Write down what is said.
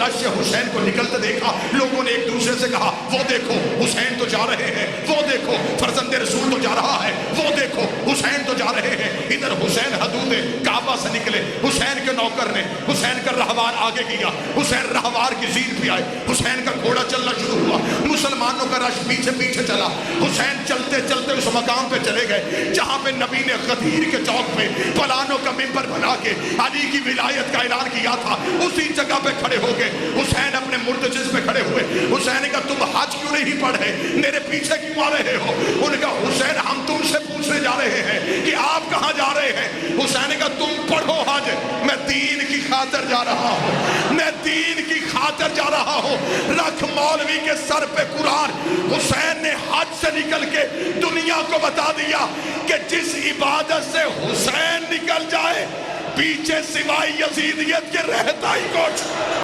رش سے حسین کو نکلتے دیکھا، لوگوں نے ایک دوسرے سے کہا وہ دیکھو حسین تو جا رہے ہیں، وہ دیکھو فرزند رسول تو جا رہا ہے، وہ دیکھو حسین تو جا رہے ہیں۔ ادھر حسین حدود کعبہ سے نکلے، حسین کے نوکر نے حسین کا رہوار آگے کیا، حسین رہوار کی زین پہ آئے، حسین کا گھوڑا چلنا شروع ہوا، مسلمانوں کا رش پیچھے پیچھے چلا۔ حسین چلتے چلتے اس مقام پہ چلے گئے جہاں پہ نبی نے غدیر کے چوک پہ پلانوں کا منبر بنا کے علی کی ولایت کا اعلان کیا تھا، اسی جگہ پہ کھڑے ہو گئے۔ حسین اپنے مرتجز پہ کھڑے ہوئے، حسین نے کہا تم حج کیوں نہیں پڑھے، میرے پیچھے کیوں آ رہے ہو؟ انہوں نے کہا حسین ہم تم سے پوچھنے جا رہے ہیں کہ آپ کہاں جا رہے ہیں؟ حسین نے کہا تم پڑھو حج، میں دین کی خاطر جا رہا ہوں، میں دین کی خاطر جا رہا ہوں۔ رکھ مولوی کے سر پہ قرآن۔ حسین نے حج سے نکل کے دنیا کو بتا دیا کہ جس عبادت سے حسین نکل جائے پیچھے سوائے یزیدیت کے رہتا ہی کچھ